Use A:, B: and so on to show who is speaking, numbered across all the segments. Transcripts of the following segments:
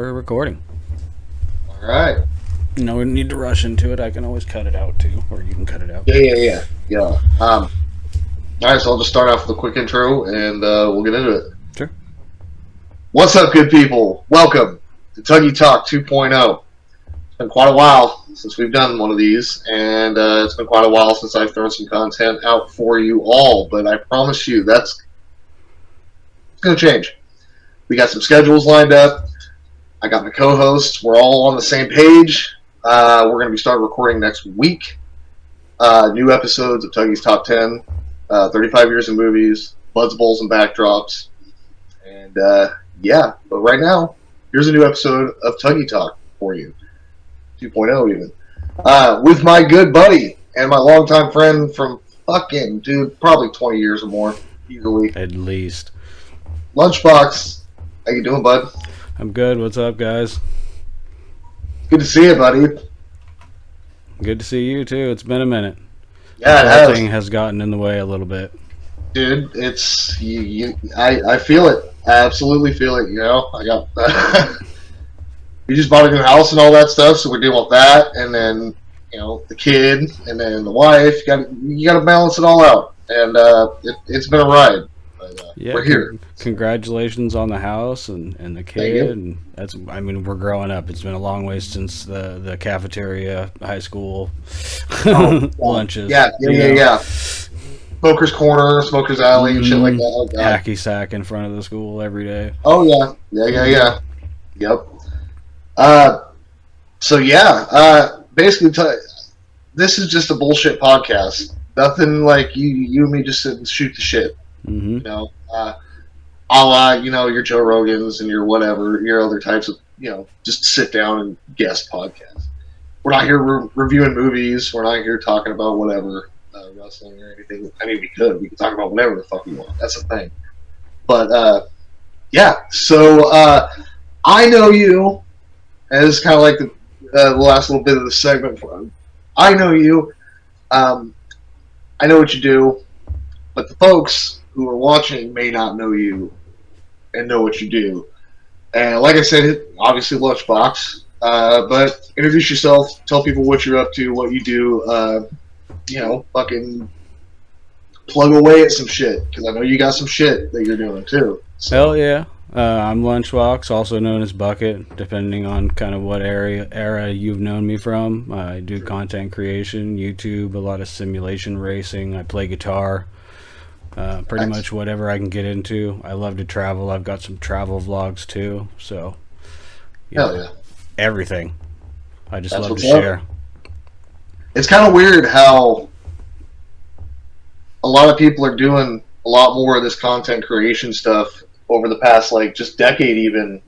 A: we're recording.
B: All right.
A: We don't need to rush into it. I can always cut it out too, or you can cut it out.
B: Yeah. All right, so I'll just start off with a quick intro, and we'll get into it.
A: Sure.
B: What's up, good people? Welcome to Tuggy Talk 2.0. It's been quite a while since we've done one of these, and it's been quite a while since I've thrown some content out for you all, but I promise you that's going to change. We got some schedules lined up. I got my co-hosts. We're all on the same page. We're going to be starting recording next week. New episodes of Tuggy's Top 10, 35 years of movies, Buds, Bowls, and Backdrops. And yeah, but right now, here's a new episode of Tuggy Talk for you. 2.0 even. With my good buddy and my longtime friend from fucking, dude, probably 20 years or more, easily.
A: At least.
B: Lunchbox. How you doing, bud?
A: I'm good. What's up, guys?
B: Good to see you, buddy.
A: Good to see you too. It's been a minute.
B: Yeah,
A: The whole thing has gotten in the way a little bit.
B: Dude, it's I feel it. I absolutely feel it. You know, I got we just bought a new house and all that stuff, so we're dealing with that, and then the kid, and then the wife. You got to balance it all out, and it's been a ride. But,
A: yeah,
B: we're here.
A: Congratulations on the house and the kid, and we're growing up. It's been a long way since the cafeteria, high school lunches.
B: Yeah. Smoker's Corner, Smoker's Alley, and shit like that. Oh,
A: hacky sack in front of the school every day.
B: Oh yeah. Yep. Basically, this is just a bullshit podcast. Nothing like you and me just sit and shoot the shit.
A: Mm-hmm.
B: Your Joe Rogans and your whatever, your other types of, just sit down and guest podcasts. We're not here reviewing movies. We're not here talking about whatever, wrestling or anything. I mean, we could talk about whatever the fuck we want. That's the thing. But, so, I know you, as kind of like the last little bit of the segment. I know you. I know what you do, but the folks who are watching may not know you and know what you do. And like I said, obviously Lunchbox, but introduce yourself, tell people what you're up to, what you do, fucking plug away at some shit, because I know you got some shit that you're doing too. So.
A: Hell yeah. I'm Lunchbox, also known as Bucket, depending on kind of what era you've known me from. I do content creation, YouTube, a lot of simulation racing. I play guitar. Pretty much whatever I can get into. I love to travel. I've got some travel vlogs too. So, everything. I just love to share.
B: It's kind of weird how a lot of people are doing a lot more of this content creation stuff over the past, just decade even.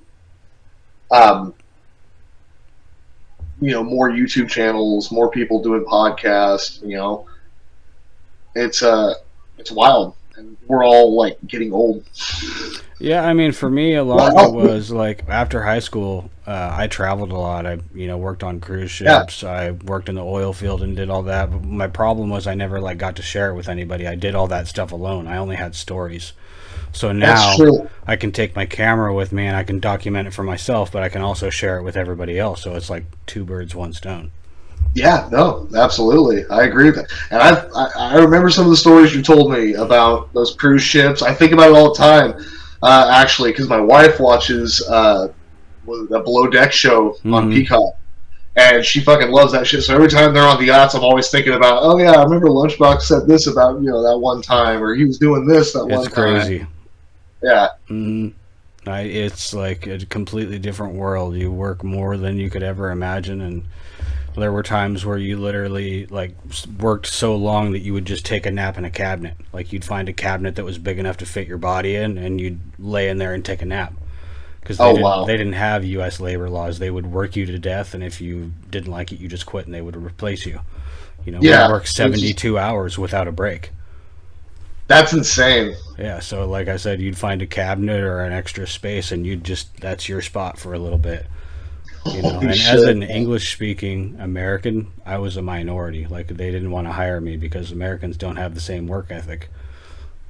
B: More YouTube channels, more people doing podcasts, It's wild, and we're all getting old.
A: Yeah, for me, a lot of it was after high school. I traveled a lot. I worked on cruise ships. I worked in the oil field and did all that. But my problem was I never got to share it with anybody. I did all that stuff alone. I only had stories. So now I can take my camera with me and I can document it for myself, but I can also share it with everybody else. So it's like two birds, one stone.
B: Yeah, no, absolutely. I agree with that. And I remember some of the stories you told me about those cruise ships. I think about it all the time, actually, because my wife watches a Below Deck show on Peacock, and she fucking loves that shit. So every time they're on the yachts, I'm always thinking about, oh yeah, I remember Lunchbox said this about that one time, or he was doing this that one time.
A: It's crazy.
B: Yeah.
A: Mm-hmm. It's like a completely different world. You work more than you could ever imagine, and there were times where you literally worked so long that you would just take a nap in a cabinet. You'd find a cabinet that was big enough to fit your body in, and you'd lay in there and take a nap. Because they didn't have U.S. labor laws. They would work you to death, and if you didn't like it, you just quit, and they would replace you. We work 72 hours without a break.
B: That's insane.
A: Yeah, so like I said, you'd find a cabinet or an extra space, and that's your spot for a little bit. As an English-speaking American, I was a minority. They didn't want to hire me because Americans don't have the same work ethic.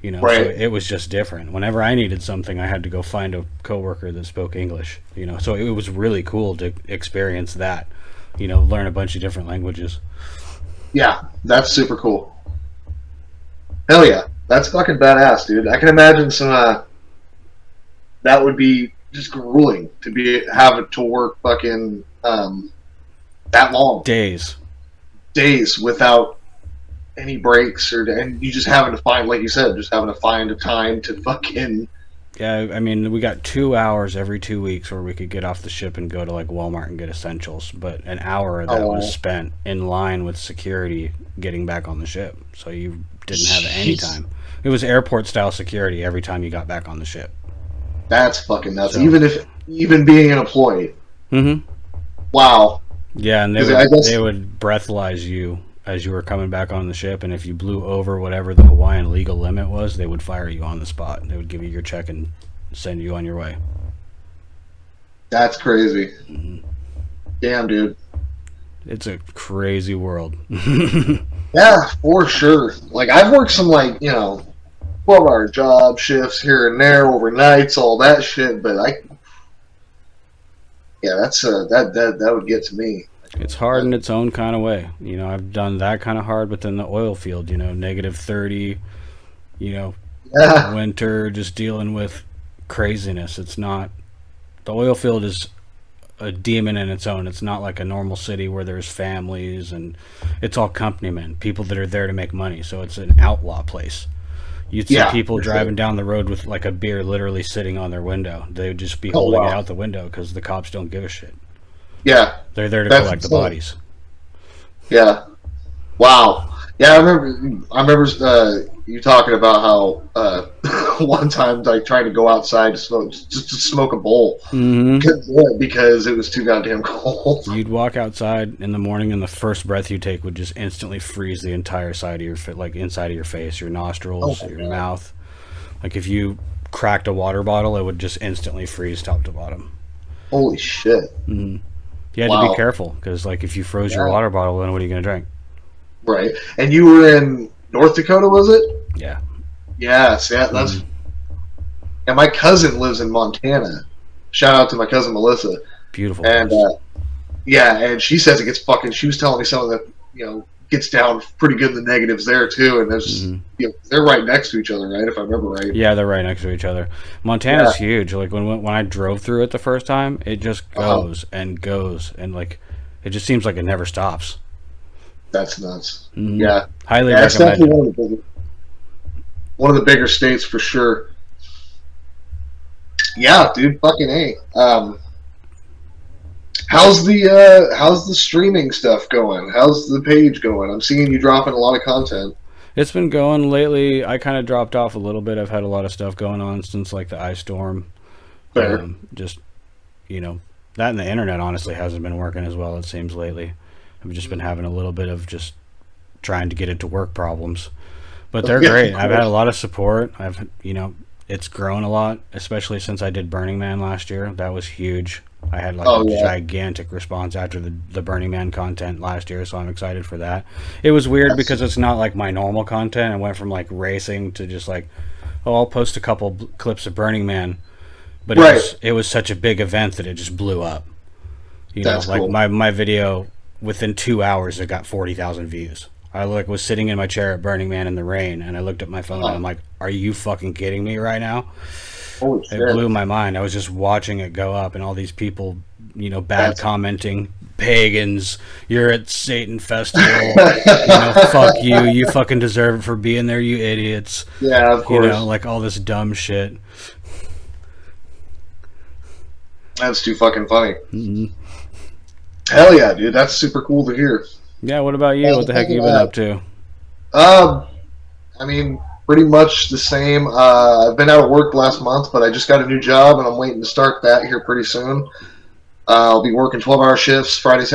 A: So
B: Right.
A: it was just different. Whenever I needed something, I had to go find a coworker that spoke English. So it was really cool to experience that. Learn a bunch of different languages.
B: Yeah, that's super cool. Hell yeah, that's fucking badass, dude. I can imagine some. That would be just grueling to be having to work fucking that long
A: Days.
B: days without any breaks and you just having to find, like you said, just having to find a time to fucking.
A: Yeah, I mean, we got 2 hours every 2 weeks where we could get off the ship and go to like Walmart and get essentials, but an hour of that was
B: Oh,
A: spent in line with security getting back on the ship. So you didn't have any
B: jeez,
A: time. It was airport style security every time you got back on the ship.
B: that's fucking nuts.
A: So,
B: Even being an employee,
A: mm-hmm.
B: wow.
A: Yeah, and they
B: Because I
A: would they
B: guess
A: would breathalyze you as you were coming back on the ship, and if you blew over whatever the Hawaiian legal limit was, they would fire you on the spot. They would give you your check and send you on your way.
B: that's crazy.
A: Mm-hmm.
B: Damn, dude.
A: It's a crazy world.
B: Yeah, for sure. Like I've worked some 12-hour job shifts here and there, overnights, all that shit. But that's that would get to me.
A: It's hard in its own kind of way. I've done that kind of hard within the oil field. -30.
B: Yeah,
A: Winter, just dealing with craziness. It's not. The oil field is a demon in its own. It's not like a normal city where there's families and it's all company men, people that are there to make money. So it's an outlaw place. You'd see
B: yeah,
A: people
B: for
A: driving
B: sure.
A: down the road with like a beer literally sitting on their window. They would just be
B: Oh
A: holding it
B: wow.
A: out the window because the cops don't give a shit.
B: Yeah,
A: They're there to
B: that's
A: collect the
B: insane.
A: bodies.
B: Yeah. Wow. Yeah, I remember you talking about how one time like trying to go outside to smoke just to smoke a bowl.
A: Mm-hmm.
B: Couldn't do it because it was too goddamn cold.
A: You'd walk outside in the morning, and the first breath you take would just instantly freeze the entire side of your like inside of your face, your
B: Oh
A: nostrils,
B: my
A: your
B: god.
A: mouth. Like if you cracked a water bottle, it would just instantly freeze top to bottom.
B: Holy shit.
A: Mm-hmm. You had to be
B: Wow.
A: careful because, like, if you froze your
B: Yeah.
A: water bottle, then what are you gonna drink?
B: Right. And you were in North Dakota, was it?
A: Yeah.
B: Yes, yeah,
A: Mm-hmm.
B: that's yeah, my cousin lives in Montana. Shout out to my cousin Melissa.
A: Beautiful
B: And
A: place.
B: yeah, and she says it gets fucking. She was telling me some of the gets down pretty good in the negatives there too. And there's
A: Mm-hmm.
B: they're right next to each other, right? If I remember right.
A: Yeah, they're right next to each other.
B: Yeah.
A: Montana's huge. Like when I drove through it the first time, it just
B: Uh-huh.
A: goes, and like it just seems like it never stops.
B: That's nuts.
A: Mm-hmm.
B: Yeah.
A: Highly
B: Yeah, it's definitely
A: recommended.
B: one of the bigger states for sure. Yeah, dude, fucking A. How's the streaming stuff going? How's the page going? I'm seeing you dropping a lot of content.
A: It's been going lately. I kind of dropped off a little bit. I've had a lot of stuff going on since like the ice storm.
B: Fair.
A: Just that and the internet honestly hasn't been working as well. It seems lately. I've just been having a little bit of just trying to get it to work problems, but they're
B: Yeah,
A: great.
B: of
A: I've had a
B: course.
A: lot of support. It's grown a lot, especially since I did Burning Man last year. That was huge. I had like a
B: Oh yeah,
A: gigantic response after the Burning Man content last year, so I'm excited for that. It was weird
B: that's
A: because it's not like my normal content. I went from like racing to just like, oh, I'll post a couple clips of Burning Man, but
B: right.
A: it was such a big event that it just blew up.
B: That's
A: Like
B: cool.
A: my video within 2 hours it got 40,000 views. I like was sitting in my chair at Burning Man in the rain, and I looked at my phone and I'm like, "Are you fucking kidding me right now?"
B: Holy
A: It blew
B: shit.
A: my mind. I was just watching it go up, and all these people, bad
B: That's
A: commenting, pagans, you're at Satan festival, fuck you, you fucking deserve it for being there, you idiots,
B: yeah, of course.
A: like all this dumb shit.
B: That's too fucking funny.
A: Mhm.
B: Hell yeah, dude. That's super cool to hear.
A: Yeah, what about you? What the heck have you been up to?
B: Um, I mean, pretty much the same. I've been out of work last month, but I just got a new job, and I'm waiting to start that here pretty soon. I'll be working 12-hour shifts Friday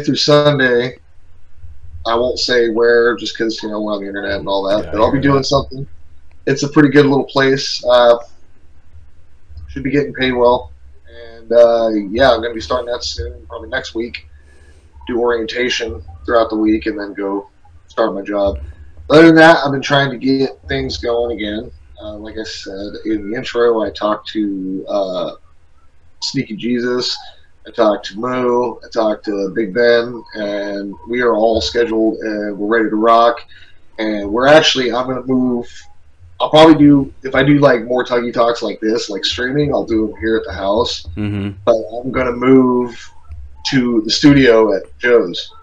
B: through Sunday. I won't say where, just because we're on the internet and all that.
A: Yeah,
B: But
A: I
B: I'll be
A: hear
B: doing
A: that.
B: something. It's a pretty good little place. Should be getting paid well, and yeah, I'm going to be starting that soon, probably next week. Do orientation throughout the week, and then go start my job. Other than that, I've been trying to get things going again. Like I said in the intro, I talked to Sneaky Jesus, I talked to Moo, I talked to Big Ben, and we are all scheduled and we're ready to rock. And I'm going to move. I'll probably do, if I do like more Tuggy Talks like this, like streaming, I'll do them here at the house.
A: Mm-hmm.
B: But I'm going to move to the studio at Joe's.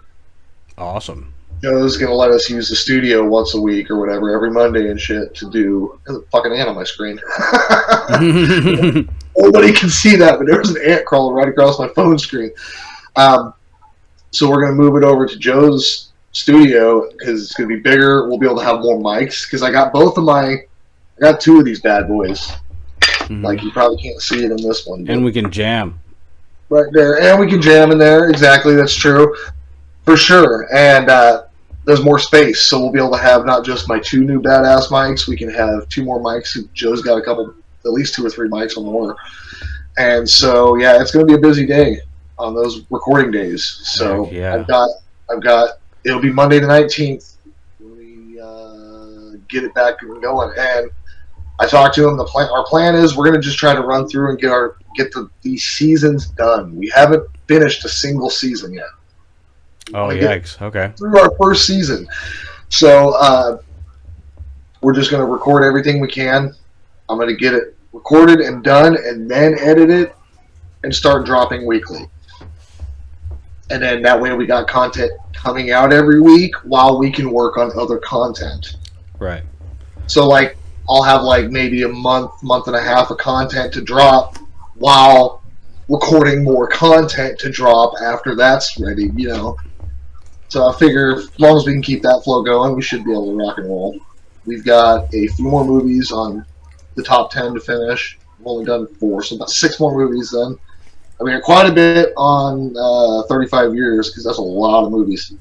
A: Awesome.
B: Joe's going to let us use the studio once a week or whatever, every Monday and shit to do. There's a fucking ant on my screen. Nobody can see that, but there was an ant crawling right across my phone screen. So we're going to move it over to Joe's studio because it's going to be bigger. We'll be able to have more mics because I got two of these bad boys. Mm-hmm. Like, you probably can't see it in this one.
A: And we can jam.
B: Right there. And we can jam in there. Exactly. That's true. For sure. And there's more space. So we'll be able to have not just my two new badass mics. We can have two more mics. Joe's got at least 2 or 3 mics or more. And so, yeah, it's going to be a busy day on those recording days. So
A: yeah.
B: I've got, it'll be Monday the 19th when we get it back going. And I talked to him. Our plan is we're going to just try to run through and get these seasons done. We haven't finished a single season yet.
A: Oh, yikes. Okay.
B: Through our first season. So we're just going to record everything we can. I'm going to get it recorded and done and then edit it and start dropping weekly. And then that way we got content coming out every week while we can work on other content.
A: Right. So,
B: like, I'll have, like, maybe a month and a half of content to drop while recording more content to drop after that's ready, you know. So I figure as long as we can keep that flow going, we should be able to rock and roll. We've got a few more movies on the top 10 to finish. We've only done 4, so about 6 more movies then. I mean, quite a bit on 35 years, because that's a lot of movies.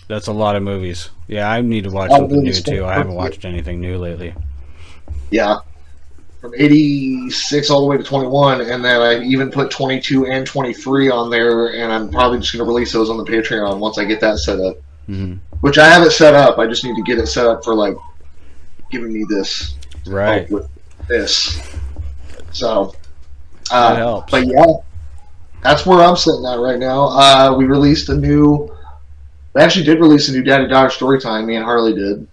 A: That's a lot of movies. Yeah, I need to watch something new, too. I haven't watched anything new lately.
B: Yeah. From 86 all the way to 21, and then I even put 22 and 23 on there, and I'm probably just going to release those on the Patreon once I get that set up.
A: Mm-hmm.
B: Which I have it set up. I just need to get it set up for, like, giving me this.
A: Right.
B: With this. So,
A: that helps.
B: But yeah, that's where I'm sitting at right now. We actually did release a new Daddy-Daughter Storytime. Me and Harley did.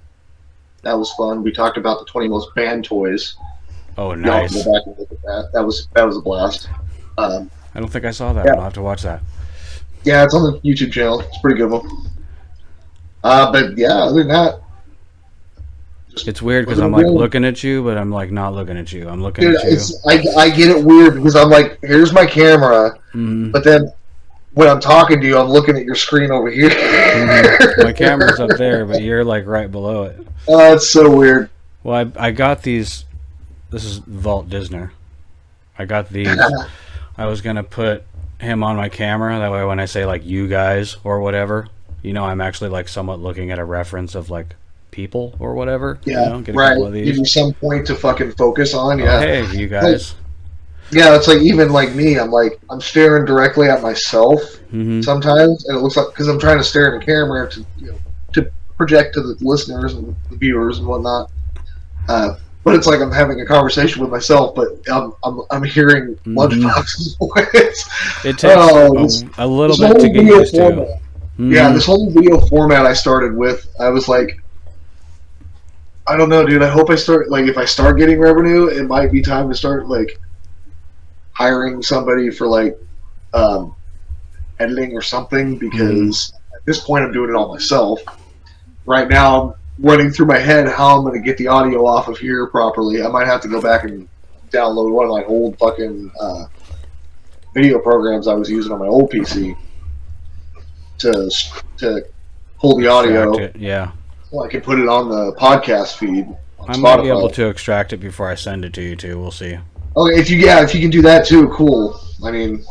B: That was fun. We talked about the 20 most banned toys.
A: Oh, nice.
B: Y'all can go back and look at that. That was a blast.
A: I don't think I saw that. Yeah. I'll have to watch that.
B: Yeah, it's on the YouTube channel. It's a pretty good one. But yeah, other than that,
A: it's weird because I'm like looking at you, but I'm like not looking at you. I'm looking at you.
B: I get it weird because I'm like, here's my camera, but then when I'm talking to you, I'm looking at your screen over here.
A: My camera's up there, but you're like right below it.
B: Oh, it's so weird.
A: Well, I got these. This is Walt Disney. I got these. I was gonna put him on my camera. That way, when I say like you guys or whatever, you know, I'm actually like somewhat looking at a reference of like people or whatever.
B: Yeah,
A: you know, get a
B: right.
A: couple of these.
B: Give you some point to fucking focus on. Yeah.
A: Oh, hey, you guys.
B: Yeah, it's like even like me. I'm staring directly at myself sometimes, and it looks like because I'm trying to stare at the camera to project to the listeners and the viewers and whatnot. But it's like I'm having a conversation with myself, but I'm hearing Lunchbox's voice.
A: It takes a little bit to get used to.
B: Yeah, this whole video format I started with, I was like, I don't know, dude. I hope if I start getting revenue, it might be time to start like hiring somebody for like editing or something, because at this point I'm doing it all myself. Right now I'm running through my head how I'm going to get the audio off of here properly. I might have to go back and download one of my old fucking video programs I was using on my old PC to pull the audio.
A: Yeah.
B: So I can put it on the podcast feed.
A: I might be able to extract it before I send it to you too. We'll see.
B: Okay, if you can do that too, cool. I mean,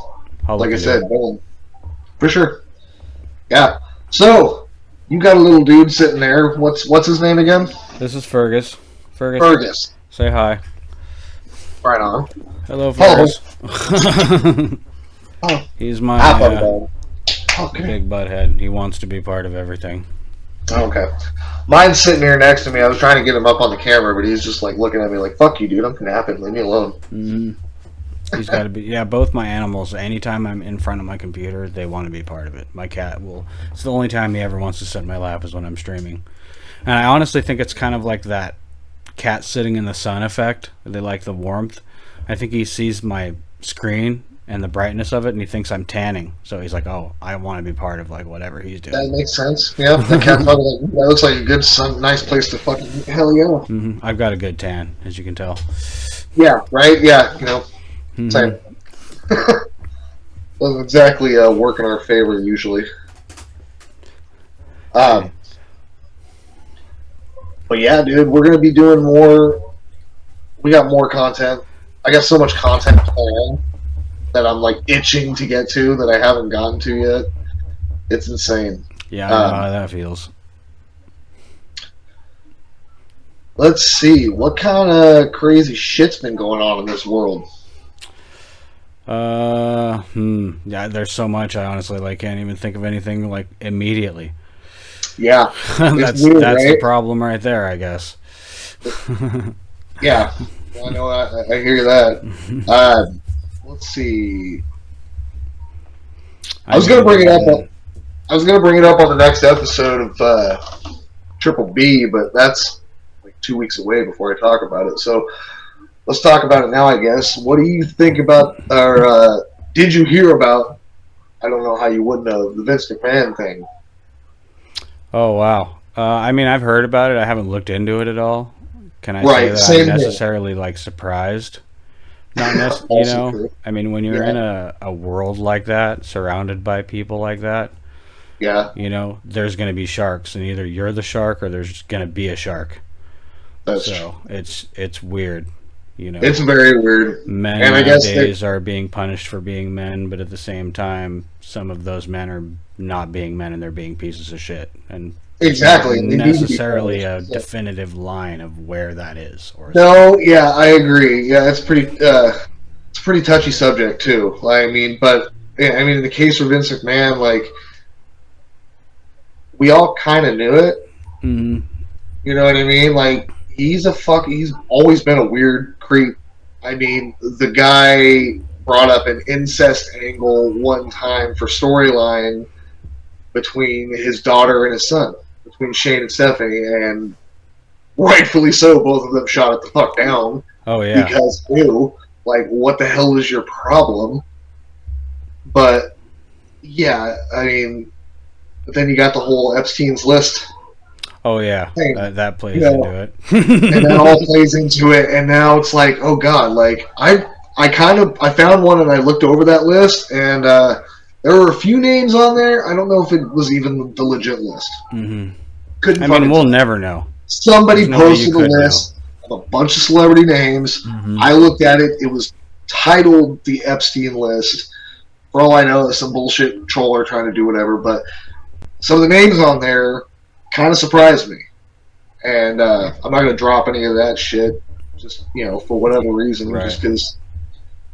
B: like I said, for sure. Yeah. So you got a little dude sitting there. What's his name again?
A: This is Fergus.
B: Fergus.
A: Say hi.
B: Right on.
A: Hello, Fergus. He's my big butthead. He wants to be part of everything.
B: Okay. Mine's sitting here next to me. I was trying to get him up on the camera, but he's just like looking at me like, "Fuck you, dude. I'm napping. Leave me alone."
A: Mm-hmm. He's got to be. Yeah, both my animals. Anytime I'm in front of my computer, they want to be part of it. My cat will. It's the only time he ever wants to sit in my lap is when I'm streaming. And I honestly think it's kind of like that cat sitting in the sun effect. They like the warmth. I think he sees my screen and the brightness of it, and he thinks I'm tanning. So he's like, "Oh, I want to be part of like whatever he's
B: That
A: doing."
B: makes sense. Yeah, the cat's probably like, that looks like a good, sun, nice place to fucking hell yeah.
A: Mm-hmm. I've got a good tan, as you can tell.
B: Yeah, right. Yeah,
A: Mm-hmm.
B: same. Doesn't exactly work in our favor usually. Um, but yeah, dude, we're gonna be doing more. We got more content. I got so much content planned that I'm like itching to get to that I haven't gotten to yet. It's insane.
A: Yeah, I know how that feels.
B: Let's see, what kind of crazy shit's been going on in this world?
A: Yeah, there's so much. I honestly like can't even think of anything like immediately.
B: Yeah,
A: that's
B: weird,
A: that's
B: right?
A: the problem right there, I guess.
B: Yeah, I know. I hear that. Let's see. I was gonna bring it up. I was gonna bring it up on the next episode of Triple B, but that's like 2 weeks away before I talk about it. So let's talk about it now, I guess. What do you think about, or did you hear about? I don't know how you would know the Vince McMahon thing.
A: Oh wow. I mean, I've heard about it. I haven't looked into it at all. Can I
B: Right,
A: say that
B: same
A: I'm
B: here.
A: necessarily like surprised? Not necessarily, you
B: Also
A: know.
B: true.
A: I mean, when you're
B: Yeah,
A: in a world like that, surrounded by people like that,
B: yeah,
A: there's going to be sharks, and either you're the shark or there's going to be a shark.
B: that's true.
A: So it's weird.
B: It's very weird,
A: Men
B: and I guess that
A: nowadays are being punished for being men, but at the same time, some of those men are not being men and they're being pieces of shit. And there's not
B: exactly, and they need to be
A: necessarily a
B: punished. Yeah.
A: definitive line of where that is. Or
B: No, yeah, I agree. Yeah, it's a pretty touchy subject too. I mean, but yeah, I mean, in the case of Vince McMahon, like we all kind of knew it.
A: mm-hmm.
B: You know what I mean? Like he's always been a weird creep. I mean, the guy brought up an incest angle one time for storyline between his daughter and his son, between Shane and Stephanie, and rightfully so, both of them shot it the fuck down
A: Oh yeah,
B: because ew, like what the hell is your problem? But yeah, I mean, but then you got the whole Epstein's list
A: oh yeah,
B: thing,
A: that
B: you
A: plays
B: know,
A: into
B: and that
A: it.
B: all plays into it. And now it's like, oh god, like I found one and I looked over that list, and there were a few names on there. I don't know if it was even the legit list.
A: hmm
B: Couldn't
A: I mean,
B: fucking
A: we'll
B: tell.
A: never know. There's
B: Somebody
A: no way you
B: posted a
A: could know.
B: list of a bunch of celebrity names.
A: Hmm
B: I looked at it. It was titled the Epstein list. For all I know, it's some bullshit troller trying to do whatever. But some of the names on there kind of surprised me. And I'm not going to drop any of that shit, just for whatever reason,
A: Right.
B: just because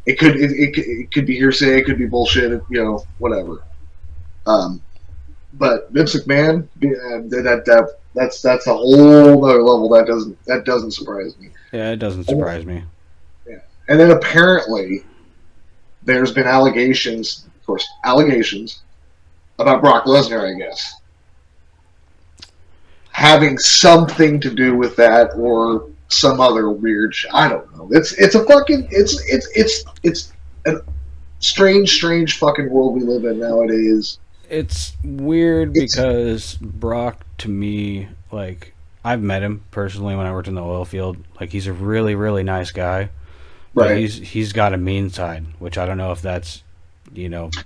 B: it could be hearsay, it could be bullshit, whatever. But Vince McMahon, that's a whole other level. That doesn't surprise me.
A: Yeah, it doesn't
B: And,
A: surprise me.
B: yeah. And then apparently there's been allegations, of course, about Brock Lesnar, I guess, having something to do with that or some other weird. I don't know. It's a fucking it's a strange fucking world we live in nowadays.
A: It's weird
B: It's
A: because Brock, to me, like, I've met him personally when I worked in the oil field. Like, he's a really, really nice guy, but
B: right,
A: he's got a mean side, which I don't know if that's,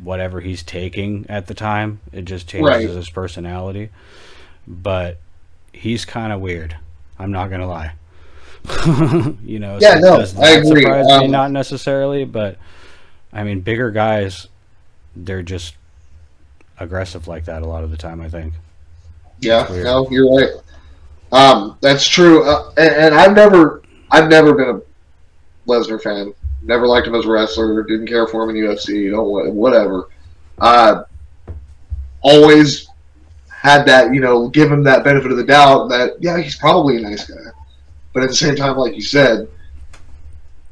A: whatever he's taking at the time. It just changes
B: right.
A: his personality. But he's kind of weird. I'm not gonna lie.
B: Yeah,
A: So
B: no,
A: does
B: I
A: that
B: agree.
A: surprise me? Not necessarily, but I mean, bigger guys, they're just aggressive like that a lot of the time, I think. It's
B: Yeah,
A: weird.
B: no, you're right. That's true. And I've never been a Lesnar fan. Never liked him as a wrestler. Didn't care for him in UFC. Whatever. Uh, always had that, give him that benefit of the doubt that, yeah, he's probably a nice guy. But at the same time, like you said,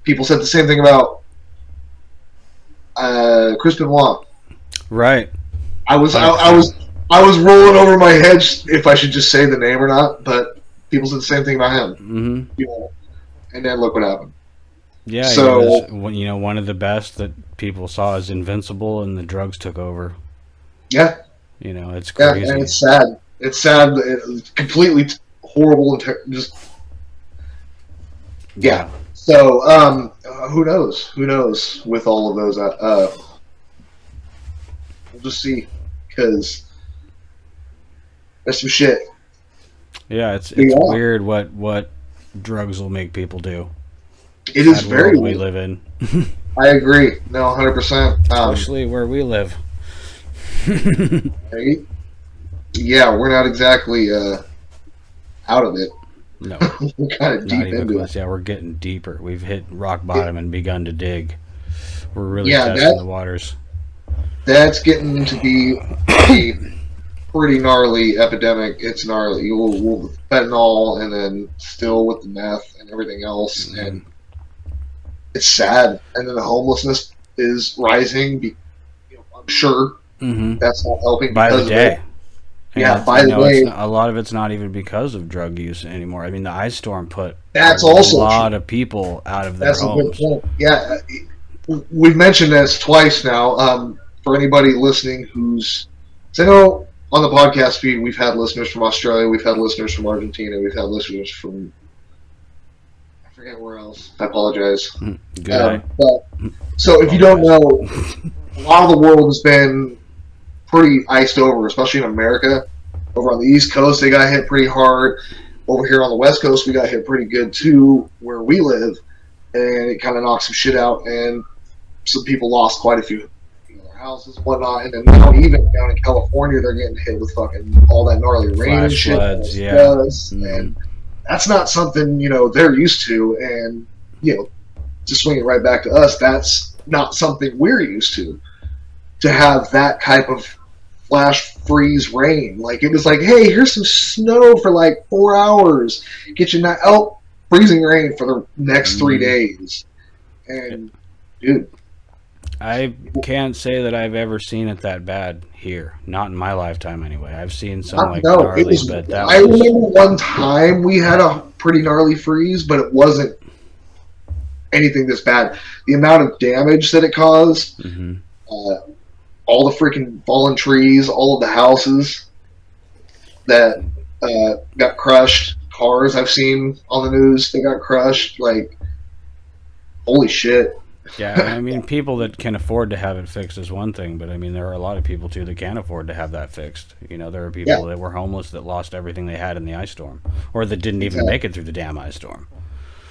B: people said the same thing about Chris Benoit.
A: Right.
B: I was rolling over my head if I should just say the name or not, but people said the same thing about him.
A: Mm-hmm.
B: And then look what happened.
A: Yeah,
B: so,
A: he was, one of the best that people saw as invincible, and the drugs took over.
B: Yeah.
A: It's crazy.
B: Yeah, and it's sad. It's sad. It's completely horrible and just. Yeah. So, who knows? Who knows with all of those? We'll just see, because that's some shit.
A: Yeah, it's weird what drugs will make people do.
B: It is very
A: we live in.
B: I agree. No, 100%.
A: Especially where we live.
B: Right? Yeah, we're not exactly out of it.
A: No.
B: We're kind of deep into it.
A: Yeah, we're getting deeper. We've hit rock bottom and begun to dig. We're really testing the waters.
B: That's getting to be a pretty gnarly epidemic. It's gnarly. We'll fentanyl, and then still with the meth and everything else, and it's sad. And then the homelessness is rising. I'm sure that's not helping
A: by the day.
B: By the day.
A: A lot of it's not even because of drug use anymore. I mean, the ice storm put
B: a
A: lot of people out of their homes.
B: A good point. Yeah, we've mentioned this twice now. For anybody listening who's, I know on the podcast feed we've had listeners from Australia, we've had listeners from Argentina, we've had listeners from, I forget where else. I apologize.
A: Good.
B: So if you don't know, a lot of the world has been pretty iced over, especially in America. Over on the East Coast, they got hit pretty hard. Over here on the West Coast, we got hit pretty good too, where we live, and it kind of knocked some shit out, and some people lost quite a few houses and whatnot. And then now, even down in California, they're getting hit with fucking all that gnarly rain and shit.
A: Floods,
B: And that's not something they're used to, and to swing it right back to us, that's not something we're used to have that type of flash freeze rain. Like, it was like, hey, here's some snow for like 4 hours, get you freezing rain for the next 3 days. And dude,
A: I can't say that I've ever seen it that bad here. Not in my lifetime, anyway. I've seen some gnarly, but that
B: I remember one time we had a pretty gnarly freeze, but it wasn't anything this bad. The amount of damage that it caused, all the freaking fallen trees, all of the houses that got crushed, cars I've seen on the news that got crushed, like, holy shit.
A: Yeah, I mean, people that can afford to have it fixed is one thing, but I mean, there are a lot of people too that can't afford to have that fixed. There are people that were homeless that lost everything they had in the ice storm, or that didn't even make it through the damn ice storm.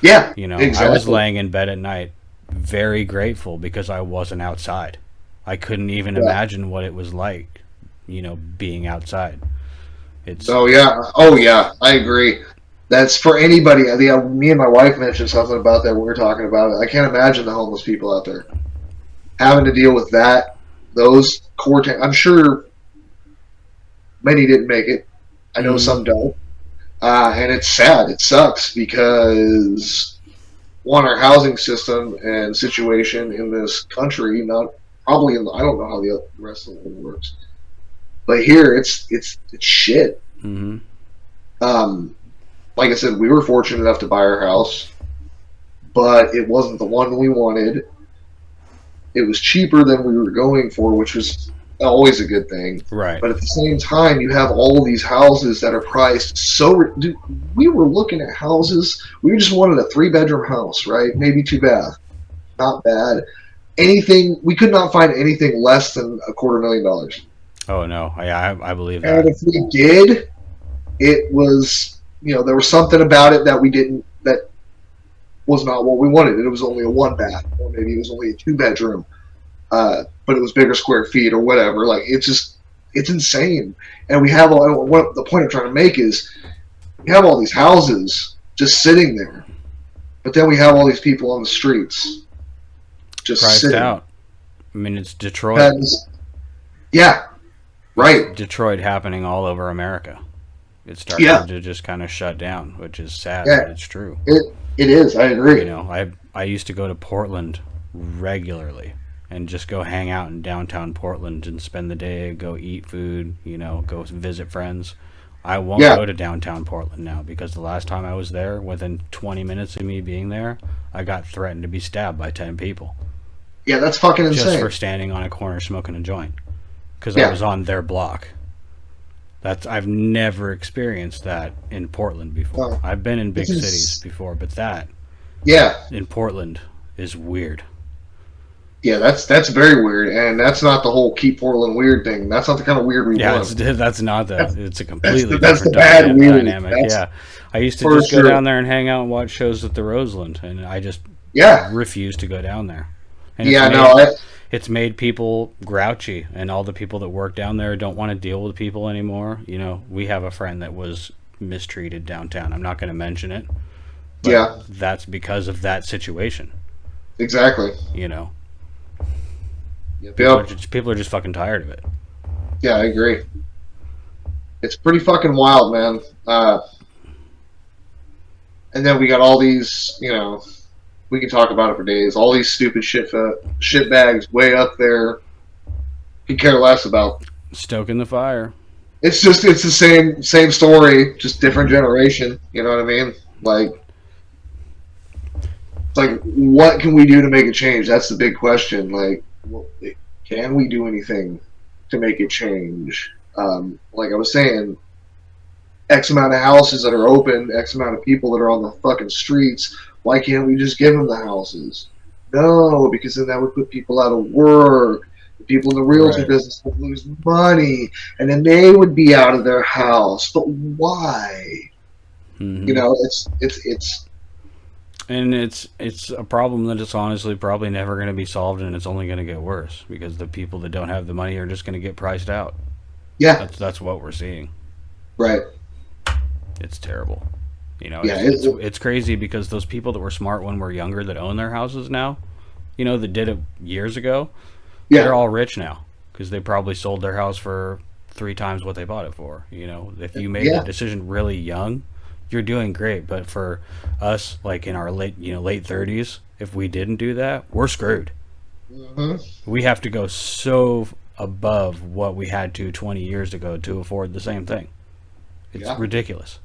B: Yeah,
A: exactly. I was laying in bed at night, very grateful because I wasn't outside. I couldn't even imagine what it was like, being outside.
B: Oh yeah, I agree. That's for anybody. Me and my wife mentioned something about that when we were talking about it. I can't imagine the homeless people out there having to deal with that. Those core I'm sure many didn't make it. I know some don't. And it's sad. It sucks because, one, our housing system and situation in this country, I don't know how the rest of the world works, but here it's shit. Like I said, we were fortunate enough to buy our house, but it wasn't the one we wanted. It was cheaper than we were going for, which was always a good thing.
A: Right.
B: But at the same time, you have all these houses that are priced so... Dude, we were looking at houses. We just wanted a 3-bedroom house, right? Maybe 2-bath. Not bad. We could not find anything less than $250,000.
A: Oh, no. Yeah, I believe that.
B: And if we did, it was... there was something about it that was not what we wanted. It was only a 1-bath, or maybe it was only a 2-bedroom, but it was bigger square feet or whatever. Like, it's insane. And we have the point I'm trying to make is, we have all these houses just sitting there, but then we have all these people on the streets just
A: priced
B: sitting
A: out. I mean, it's Detroit.
B: Yeah. Right.
A: Detroit happening all over America. It's starting to just kind of shut down, which is sad, but it's true.
B: It is. I agree.
A: You know, I used to go to Portland regularly and just go hang out in downtown Portland and spend the day, go eat food, you know, go visit friends. I won't go to downtown Portland now because the last time I was there, within 20 minutes of me being there, I got threatened to be stabbed by 10 people.
B: Yeah, that's fucking insane.
A: Just for standing on a corner smoking a joint. Because I was on their block. I've never experienced that in Portland before. I've been in big cities before, but that in Portland is weird.
B: Yeah, that's very weird, and that's not the whole keep Portland weird thing. That's not the kind of weird we want.
A: That's not that. It's a completely different dynamic. Yeah, I used to just go down there and hang out and watch shows at the Roseland, and I just refuse to go down there. And it's made people grouchy, and all the people that work down there don't want to deal with people anymore. You know, we have a friend that was mistreated downtown. I'm not going to mention it. But that's because of that situation.
B: Exactly.
A: You know. People are just fucking tired of it.
B: Yeah, I agree. It's pretty fucking wild, man. And then we got all these, you know, we can talk about it for days. All these stupid shit bags way up there. Could care less about.
A: Stoking the fire.
B: It's the same story, just different generation. You know what I mean? Like, what can we do to make a change? That's the big question. Like, can we do anything to make it change? Like I was saying, X amount of houses that are open, X amount of people that are on the fucking streets. Why can't we just give them the houses? No, because then that would put people out of work. The people in the realtor business would lose money, and then they would be out of their house. But why? Mm-hmm. You know, it's.
A: And it's a problem that is honestly probably never going to be solved, and it's only going to get worse because the people that don't have the money are just going to get priced out. Yeah, that's what we're seeing.
B: Right.
A: It's terrible. You know, it's crazy because those people that were smart when we're younger that own their houses now, you know, that did it years ago, they're all rich now because they probably sold their house for 3 times what they bought it for. You know, if you made that decision really young, you're doing great. But for us, like in our late 30s, if we didn't do that, we're screwed. Mm-hmm. We have to go so above what we had to 20 years ago to afford the same thing. It's ridiculous.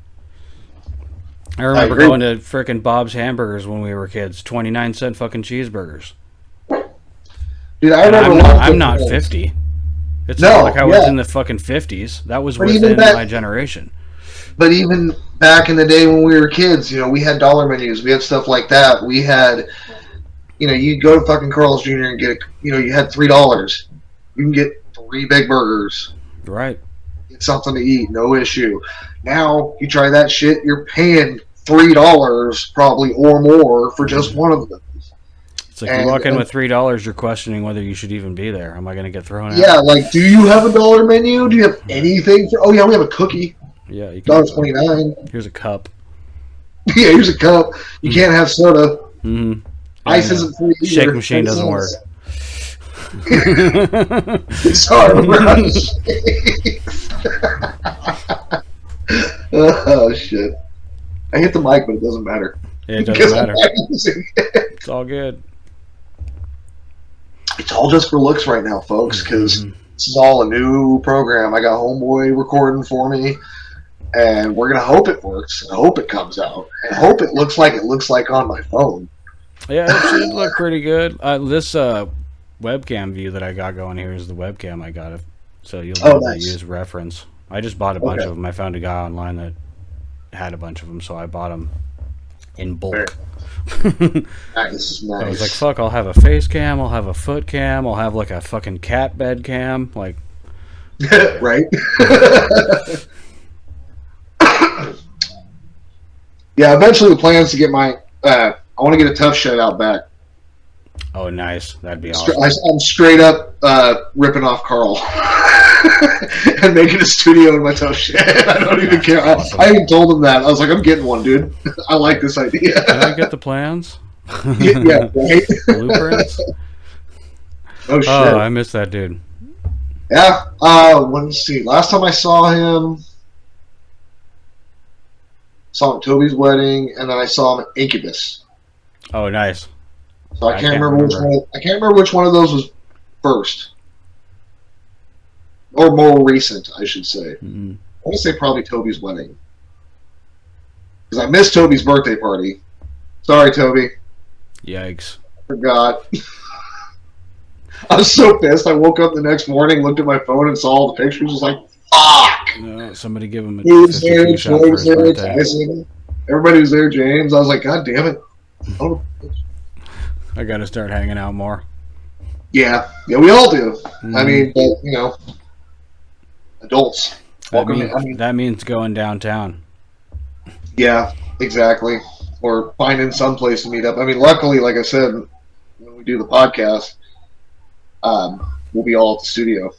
A: I remember going to frickin' Bob's Hamburgers when we were kids. 29-cent fucking cheeseburgers.
B: Dude, I remember.
A: I'm not 50. It's not like I was in the fucking 50s. That was within my generation.
B: But even back in the day when we were kids, you know, we had dollar menus. We had stuff like that. We had, you know, you'd go to fucking Carl's Jr. and get, you had $3. You can get 3 big burgers.
A: Right.
B: Get something to eat, no issue. Now, you try that shit, you're paying $3 probably or more for just one of them.
A: It's like you walk in with $3, you're questioning whether you should even be there. Am I going to get thrown out?
B: Yeah, like, do you have a dollar menu? Do you have anything? Oh, yeah, we have a cookie.
A: Yeah, you can.
B: $1.29.
A: Here's a cup.
B: Yeah, here's a cup. You can't have soda. Mm-hmm. Ice isn't free either.
A: Shake machine doesn't work.
B: It's hard to run. Oh, shit. I hit the mic, but it doesn't matter.
A: It doesn't matter. It's all good.
B: It's all just for looks right now, folks, because this is all a new program. I got Homeboy recording for me, and we're going to hope it works, and hope it comes out, and hope it looks like on my phone.
A: Yeah, it should look pretty good. This webcam view that I got going here is the webcam I got, so you'll be able to use reference. I just bought a bunch of them. I found a guy online that had a bunch of them, so I bought them in bulk.
B: Nice.
A: I was like, fuck, I'll have a face cam, I'll have a foot cam, I'll have like a fucking cat bed cam, like.
B: Right? Yeah, eventually the plan is to get my, I want to get a Tough Shutout back.
A: Oh, nice. That'd be awesome.
B: I'm straight up ripping off Carl and making a studio in my Tough Shed. I don't even care. Awesome. I even told him that. I was like, I'm getting one, dude. I like this idea.
A: Can I get the plans?
B: Yeah, right?
A: Blueprints?
B: Oh, shit.
A: Oh, I miss that dude.
B: Yeah. Let's see. Last time I saw him, saw him at Toby's wedding, and then I saw him at Incubus.
A: Oh, nice.
B: So I can't remember which one. I can't remember which one of those was first, or more recent, I should say.
A: Mm-hmm.
B: I want to say probably Toby's wedding, because I missed Toby's birthday party. Sorry, Toby.
A: Yikes.
B: Forgot. I was so pissed. I woke up the next morning, looked at my phone, and saw all the pictures. I was like, "Fuck!"
A: No, somebody give him a
B: Who was
A: 50
B: there?
A: shot
B: Troy
A: for
B: was
A: his
B: there.
A: birthday.
B: Tyson. Everybody was there. James. I was like, "God damn it!" Oh.
A: I got to start hanging out more.
B: Yeah, we all do. I mean, but adults.
A: That means going downtown.
B: Yeah, exactly. Or finding some place to meet up. I mean, luckily, like I said, when we do the podcast, we'll be all at the studio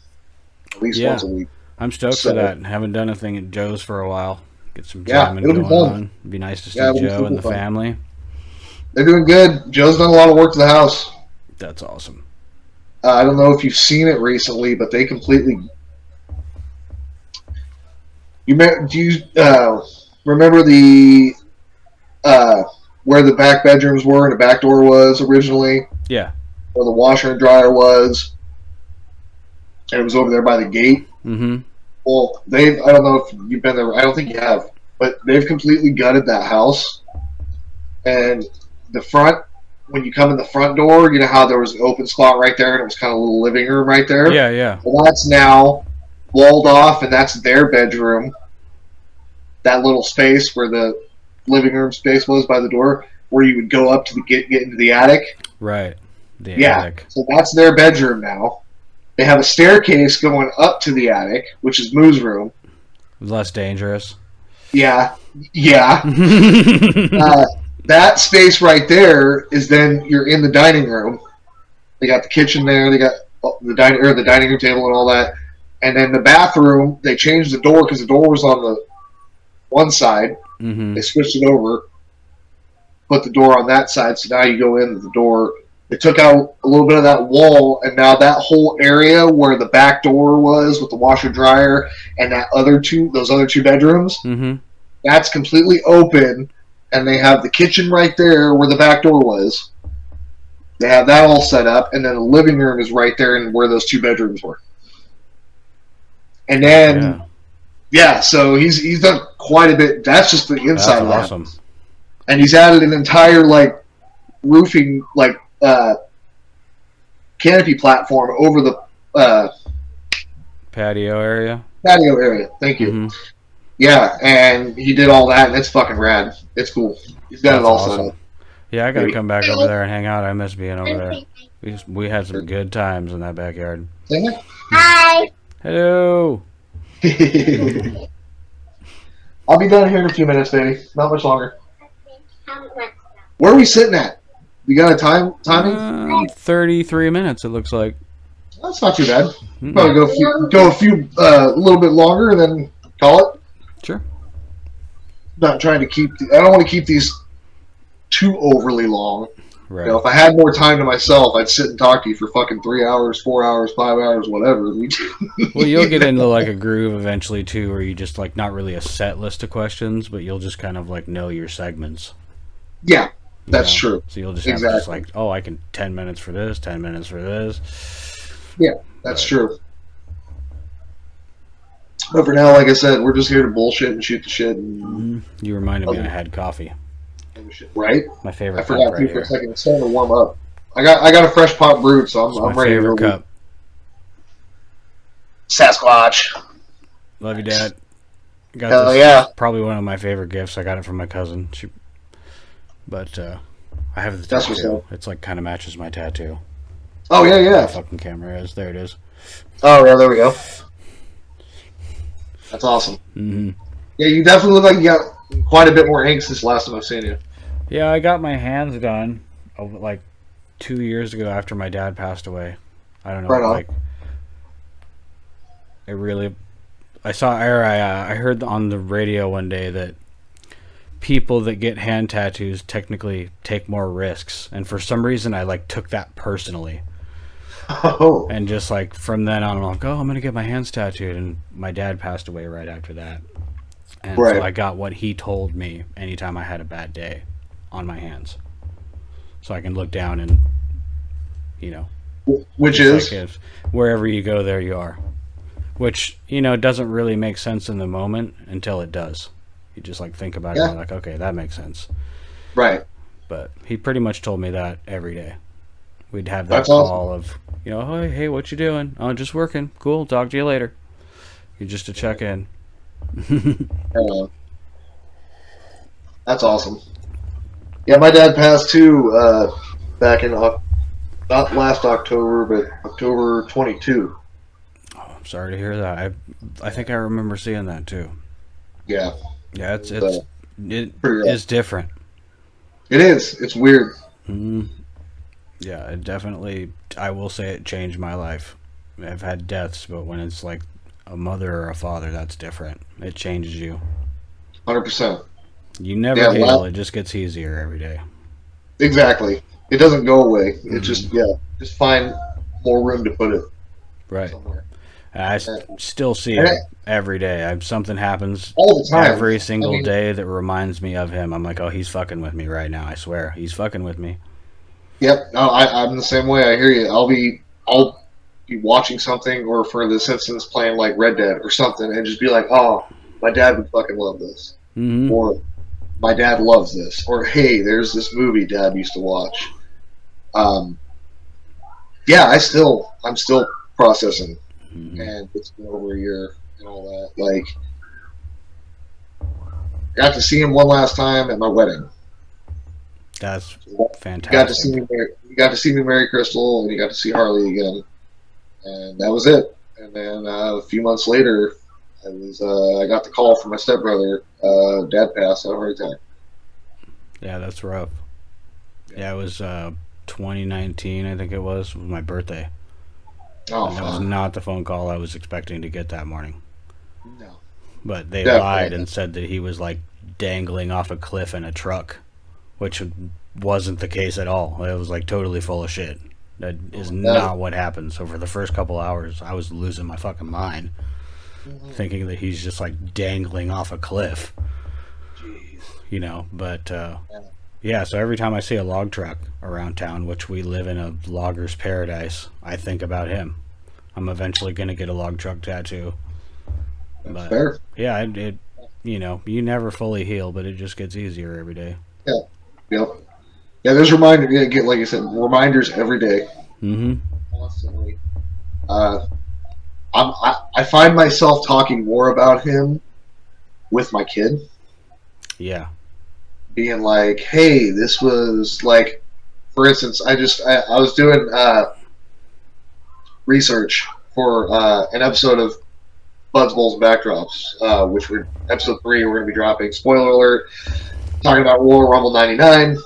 B: at least once a week.
A: I'm stoked for that. Haven't done anything at Joe's for a while. Get some jamming
B: it'll be
A: going
B: fun.
A: on. It'd be nice to see Joe and the family.
B: They're doing good. Joe's done a lot of work to the house.
A: That's awesome.
B: I don't know if you've seen it recently, but they completely. Do you remember the where the back bedrooms were and the back door was originally?
A: Yeah.
B: Where the washer and dryer was, and it was over there by the gate.
A: Mm-hmm.
B: Well, I don't know if you've been there. I don't think you have, but they've completely gutted that house. And the front, when you come in the front door, you know how there was an open spot right there, and it was kind of a little living room right there?
A: Yeah, yeah.
B: Well, that's now walled off, and that's their bedroom. That little space where the living room space was by the door, where you would go up to get into the attic.
A: Right. The attic.
B: So that's their bedroom now. They have a staircase going up to the attic, which is Moo's room.
A: Less dangerous.
B: Yeah. That space right there is then you're in the dining room. They got the kitchen there. They got the dining room table and all that. And then the bathroom, they changed the door because the door was on the one side.
A: Mm-hmm.
B: They switched it over, put the door on that side. So now you go in the door. They took out a little bit of that wall, and now that whole area where the back door was with the washer dryer and those other two bedrooms, that's completely open, and they have the kitchen right there where the back door was. They have that all set up, and then the living room is right there and where those two bedrooms were. And then, so he's done quite a bit. That's just the inside of that.
A: Awesome.
B: And he's added an entire roofing canopy platform over the
A: patio area.
B: Thank you. Yeah, and he did all that, and it's fucking rad. It's cool. He's got it all set up.
A: Yeah, I gotta come back over there and hang out. I miss being over there. We had some good times in that backyard.
C: Hi.
A: Hello.
B: I'll be done here in a few minutes, baby. Not much longer. Where are we sitting at? You got a timing?
A: 33 minutes, it looks like.
B: That's not too bad. Probably a little bit longer and then call it.
A: Sure.
B: Not trying to keep. I don't want to keep these too overly long.
A: Right.
B: If I had more time to myself, I'd sit and talk to you for fucking 3 hours, 4 hours, 5 hours, whatever.
A: Well, you'll get into a groove eventually too, where you just not really a set list of questions, but you'll just kind of know your segments.
B: Yeah. That's true.
A: So you'll just have I can 10 minutes for this, 10 minutes for this.
B: Yeah, that's true. But for now, like I said, we're just here to bullshit and shoot the shit. And
A: You reminded me I had coffee.
B: Right?
A: My favorite.
B: I forgot for a second. It's starting to warm up. I got a fresh pot brewed, so I'm ready to go.
A: Cup.
B: Sasquatch.
A: Love you, Dad.
B: Hell yeah.
A: Probably one of my favorite gifts. I got it from my cousin. I have the tattoo. It's kind of matches my tattoo.
B: Oh yeah.
A: The fucking camera is. There it is.
B: Oh yeah, there we go. That's awesome.
A: Mm-hmm.
B: Yeah, you definitely look like you got quite a bit more ink since the last time I've seen you.
A: Yeah, I got my hands done 2 years ago after my dad passed away. I don't know.
B: Right on.
A: I heard on the radio one day that people that get hand tattoos technically take more risks, and for some reason I took that personally.
B: Oh,
A: And just like from then on, I'm like, oh, I'm gonna get my hands tattooed. And my dad passed away right after that, and so
B: right.
A: I got what he told me anytime I had a bad day on my hands, so I can look down and you know,
B: Which
A: it's like
B: is
A: if wherever you go, there you are. Which doesn't really make sense in the moment until it does. You just like think about it, and
B: yeah,
A: you're like, okay, that makes sense.
B: right.
A: But he pretty much told me that every day. We'd have
B: That's
A: that
B: awesome.
A: call of, hey, what you doing? Oh, just working. Cool. Talk to you later. You just to check in.
B: Uh, that's awesome. Yeah, my dad passed too back in not last October, but October 22.
A: I'm sorry to hear that. I think I remember seeing that too.
B: Yeah,
A: Yeah,
B: it was
A: it
B: pretty rough.
A: is different.
B: It is. It's weird.
A: Mm, yeah, it definitely. I will say it changed my life. I've had deaths, but when it's like a mother or a father, that's different. It changes you.
B: 100%.
A: You never
B: Yeah,
A: heal. It just gets easier every day.
B: exactly. It doesn't go away. It
A: Mm-hmm.
B: just find more room to put it
A: Right.
B: somewhere.
A: I
B: And,
A: still see
B: and
A: him every day. Something happens
B: all the time.
A: every
B: I
A: single
B: mean,
A: day that reminds me of him. I'm like, oh, he's fucking with me right now. I swear, he's fucking with me.
B: yep. No, I'm the same way. I hear you. I'll be watching something, or for this instance, playing like Red Dead or something, and just be like, oh, my dad would fucking love this,
A: Mm-hmm.
B: or my dad loves this, or hey, there's this movie Dad used to watch. Um, yeah, I'm still processing,
A: Mm-hmm.
B: and it's been over a year and all that. Like, got to see him one last time at my wedding.
A: That's
B: So you got to see
A: fantastic.
B: me. You got to see me marry Crystal, and you got to see Harley again, and that was it. And then a few months later, I got the call from my stepbrother. Dad passed of a heart attack.
A: Yeah, that's rough.
B: Yeah.
A: Yeah, it was 2019, I think it was my birthday.
B: Oh
A: And that was
B: fuck.
A: not the phone call I was expecting to get that morning.
B: No.
A: But they lied
B: Definitely.
A: and said that he was like dangling off a cliff in a truck, which wasn't the case at all. It was like totally full of shit. That is
B: That,
A: not what happened. So for the first couple hours, I was losing my fucking mind, thinking that he's just like dangling off a cliff,
B: jeez.
A: But
B: Yeah.
A: yeah, so every time I see a log truck around town, which we live in a logger's paradise, I think about him. I'm eventually gonna get a log truck tattoo,
B: That's
A: but
B: fair.
A: yeah, you never fully heal, but it just gets easier every day.
B: Yeah. Yep. Yeah. There's reminders. Yeah, get like I said, reminders every day,
A: Mm-hmm.
B: constantly. Uh, I find myself talking more about him with my kid,
A: Yeah.
B: being like, "Hey, this was like, for instance, I was doing research for an episode of Buds Bowls and Backdrops, which we're episode 3. We're going to be dropping. Spoiler alert! Talking about Royal Rumble '99,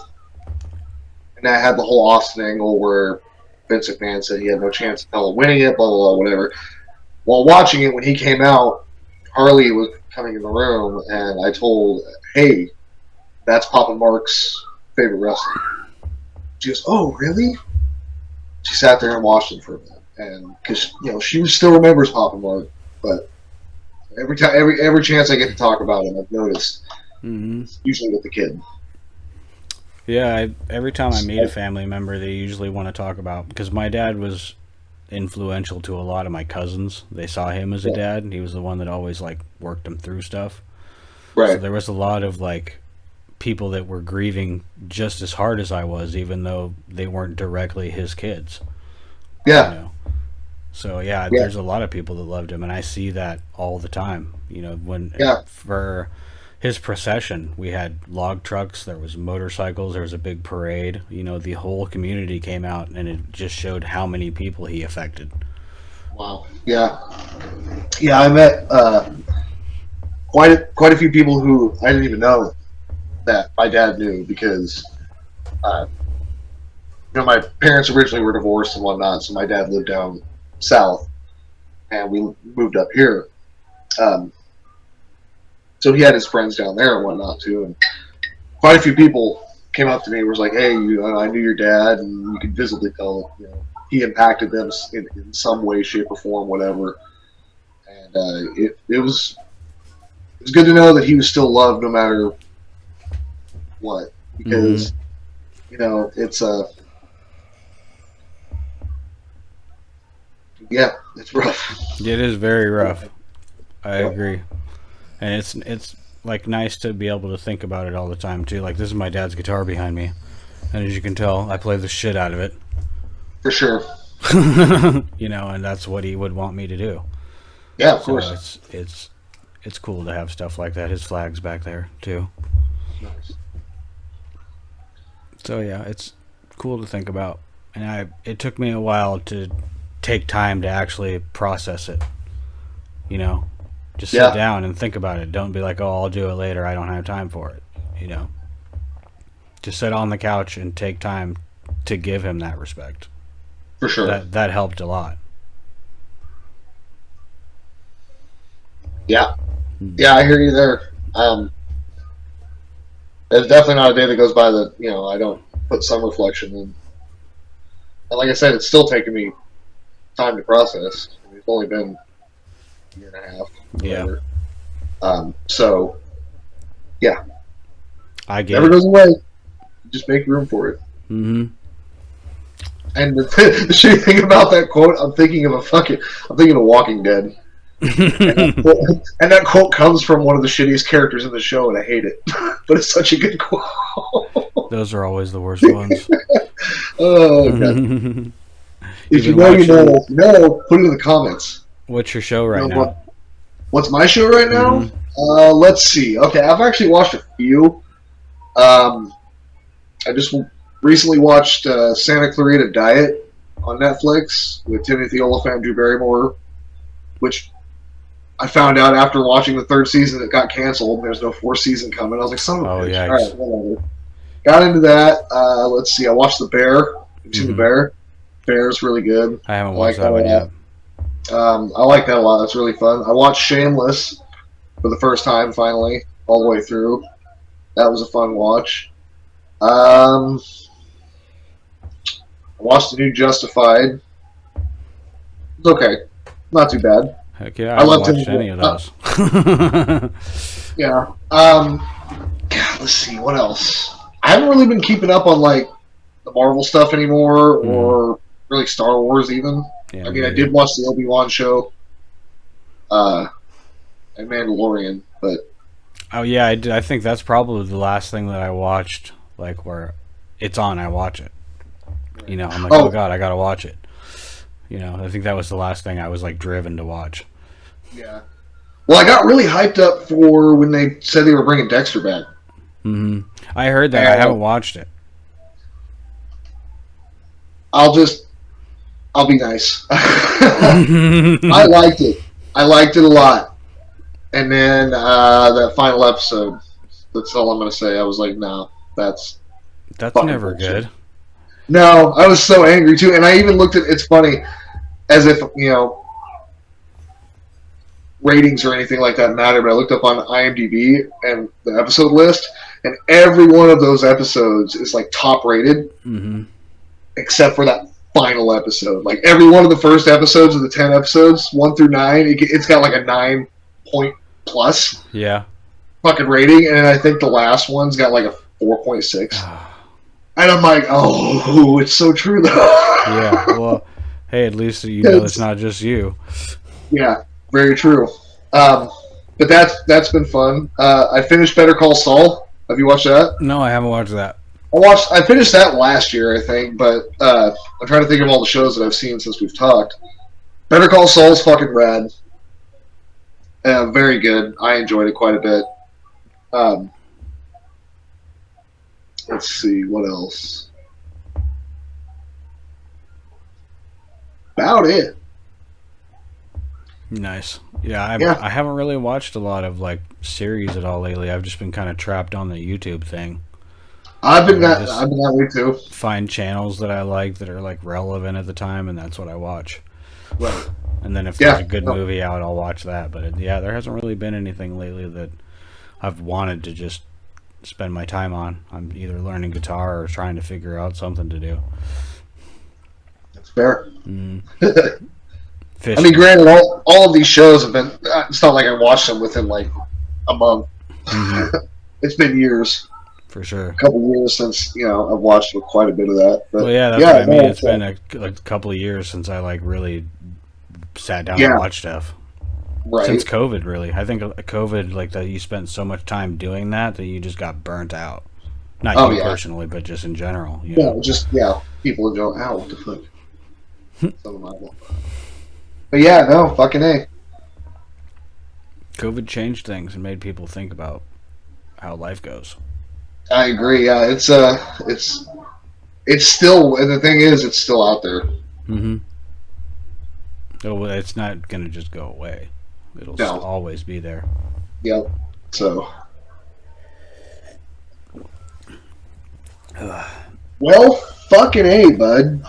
B: and I had the whole Austin angle where Vince McMahon said he had no chance of Hell winning it, blah blah blah, whatever. While watching it, when he came out, Harley was coming in the room, and I told, "Hey, that's Papa Mark's favorite wrestler." She goes, "Oh, really?" She sat there and watched him for a minute, and because she still remembers Papa Mark, but every chance I get to talk about him, I've noticed
A: Mm-hmm.
B: it's usually with the kid.
A: Yeah. Every time I meet a family member, they usually want to talk about because my dad was influential to a lot of my cousins. They saw him as a
B: Yeah,
A: dad. He was the one that always like worked them through stuff. So
B: right.
A: there was a lot of like people that were grieving just as hard as I was, even though they weren't directly his kids. You
B: Yeah,
A: know. So yeah,
B: yeah,
A: there's a lot of people that loved him, and I see that all the time. When
B: yeah.
A: for his procession, we had log trucks, there was motorcycles, there was a big parade. The whole community came out, and it just showed how many people he affected.
B: Wow. Yeah, yeah. I met quite a few people who I didn't even know that my dad knew because uh, my parents originally were divorced and whatnot, so my dad lived down south, and we moved up here. Um, so he had his friends down there and whatnot too, and quite a few people came up to me and was like, "Hey, I knew your dad," and you could visibly tell he impacted them in some way, shape, or form, whatever. And it was good to know that he was still loved no matter what, because you know it's it's rough.
A: It is very rough. I agree, and it's like nice to be able to think about it all the time too. Like, this is my dad's guitar behind me, and as you can tell, I play the shit out of it.
B: For sure.
A: You know, and that's what he would want me to do.
B: Yeah, of course.
A: It's cool to have stuff like that. His flag's back there too.
B: Nice.
A: So yeah, it's cool to think about, and it took me a while to take time to actually process it. You know, just sit down and think about it. Don't be like, oh, I'll do it later. I don't have time for it. You know, just sit on the couch and take time to give him that respect.
B: For sure.
A: That helped a lot.
B: Yeah. Yeah, I hear you there. There's definitely not a day that goes by that, you know, I don't put some reflection in. And like I said, it's still taking me time to process. I mean, it's only been a year and a half. Whatever. Yeah. So, yeah.
A: I get
B: Never goes away. Just make room for it.
A: Mm-hmm.
B: And the shitty thing about that quote, I'm thinking of Walking Dead. And that quote comes from one of the shittiest characters in the show, and I hate it. But it's such a good quote.
A: Those are always the worst ones.
B: Oh, God. If you know, you know. If you know, put it in the comments.
A: What's your show right now?
B: What's my show right now?
A: Mm-hmm.
B: Let's see. Okay, I've actually watched a few. I just recently watched Santa Clarita Diet on Netflix with Timothy Olyphant and Drew Barrymore, which I found out after watching the third season it got canceled. There's no fourth season coming. I was like, son of a bitch.
A: Yeah.
B: All right, whatever. Got into that. Let's see. I watched The Bear. Have you seen The Bear? Bear's really good.
A: I haven't watched that one yet.
B: I like that a lot. That's really fun. I watched Shameless for the first time, finally, all the way through. That was a fun watch. I watched the new Justified. It's okay. Not too bad.
A: Heck yeah, I haven't watched any of those.
B: Yeah. God, let's see. What else? I haven't really been keeping up on, like, the Marvel stuff anymore, or really Star Wars even.
A: Yeah,
B: I mean, I did watch the Obi-Wan show and Mandalorian, but...
A: Oh, yeah, I did. I think that's probably the last thing that I watched, like, where it's on, I watch it. You know, I'm like, oh God, I gotta watch it. You know, I think that was the last thing I was, like, driven to watch.
B: Yeah. Well, I got really hyped up for when they said they were bringing Dexter back.
A: Mm-hmm. I heard that. I haven't watched it.
B: I'll be nice. I liked it. I liked it a lot. And then that final episode, that's all I'm going to say. I was like, no, that's
A: never bullshit. Good.
B: No, I was so angry too. And I even looked at, it's funny, as if, you know, ratings or anything like that matter, but I looked up on IMDb and the episode list, and every one of those episodes is like top rated, except for that final episode. Like every one of the first episodes of the 10 episodes, 1 through 9, it's got like a 9 point plus fucking rating, and I think the last one's got like a 4.6. And I'm like, oh, it's so true though.
A: Yeah, well, hey, at least you know it's not just you.
B: Yeah, very true. But that's been fun. I finished Better Call Saul. Have you watched that?
A: No, I haven't watched that.
B: I finished that last year, I think, but I'm trying to think of all the shows that I've seen since we've talked. Better Call Saul's fucking rad. Very good. I enjoyed it quite a bit. Let's see, what else? About it.
A: Nice. Yeah, I haven't really watched a lot of like series at all lately. I've just been kind of trapped on the YouTube thing.
B: I've been that way too.
A: Find channels that I like that are like relevant at the time, and that's what I watch.
B: Right.
A: And then if there's a good movie out, I'll watch that. But there hasn't really been anything lately that I've wanted to just spend my time on. I'm either learning guitar or trying to figure out something to do.
B: That's Fair.
A: Mm.
B: I mean, granted, all of these shows have been. It's not like I watched them within like a month.
A: Mm-hmm.
B: It's been years,
A: For sure.
B: a couple years since I've watched quite a bit of that. But
A: Well, yeah, that's what I mean. It's been a couple of years since I like really sat down and watched stuff.
B: Right.
A: Since COVID, really. I think COVID, like that, you spent so much time doing that you just got burnt out. Not you personally, but just in general. You know?
B: People are going, "Ow, what the fuck?" But yeah, no, fucking A.
A: COVID changed things and made people think about how life goes.
B: I agree. Yeah, it's still, and the thing is, it's still out there.
A: Mm-hmm. So it's not gonna just go away. It'll always be there.
B: Yep. So. Well, fucking A, bud.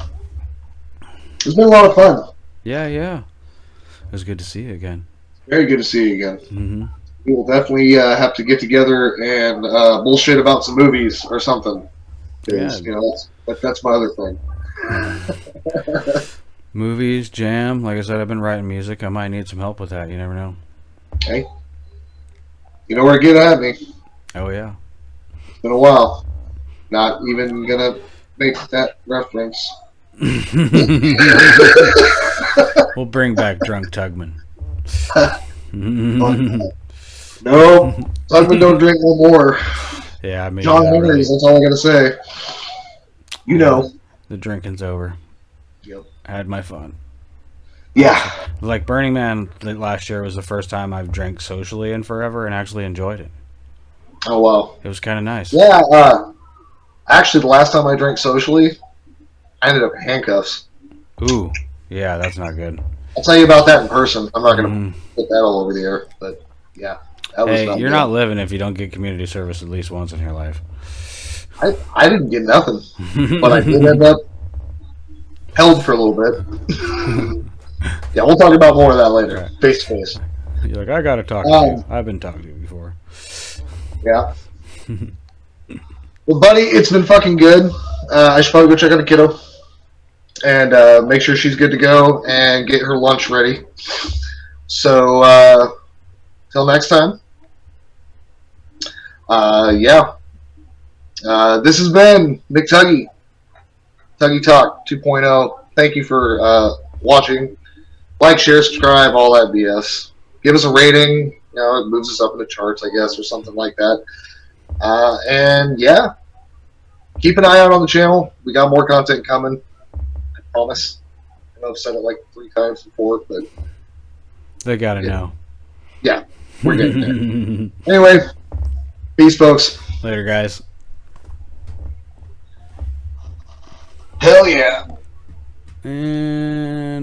B: It's been a lot of fun.
A: Yeah. It was good to see you again.
B: Very good to see you again.
A: Mm-hmm.
B: We will definitely have to get together and bullshit about some movies or something. Yeah. That's my other thing.
A: Movies, jam. Like I said, I've been writing music. I might need some help with that. You never know.
B: Hey. You know where to get at me.
A: Oh, yeah.
B: It's been a while. Not even going to make that reference.
A: We'll bring back Drunk Tugman.
B: No, Tugman don't drink no more.
A: Yeah, I mean,
B: John Henry's, that's all I gotta say. You know.
A: The drinking's over.
B: Yep.
A: I had my fun.
B: Yeah.
A: Like Burning Man last year was the first time I've drank socially in forever and actually enjoyed it.
B: Oh, wow.
A: It was kind of nice.
B: Yeah, actually, the last time I drank socially, I ended up in handcuffs.
A: Ooh, yeah, that's not good.
B: I'll tell you about that in person. I'm not going to put that all over the air, but yeah.
A: You're not living if you don't get community service at least once in your life.
B: I didn't get nothing, but I did end up held for a little bit. Yeah, we'll talk about more of that later, face to face.
A: You're like, I got to talk to you. I've been talking to you before.
B: Yeah. Well, buddy, it's been fucking good. I should probably go check on the kiddo and make sure she's good to go and get her lunch ready. So, till next time. This has been Nick Tuggy Talk 2.0. Thank you for watching. Like, share, subscribe, all that BS. Give us a rating. It moves us up in the charts, I guess, or something like that. And yeah, keep an eye out on the channel. We got more content coming. I promise. I know I've said it like 3 times before, but
A: they gotta know.
B: Yeah, we're getting there. Anyway, peace, folks.
A: Later, guys.
B: Hell yeah.
A: And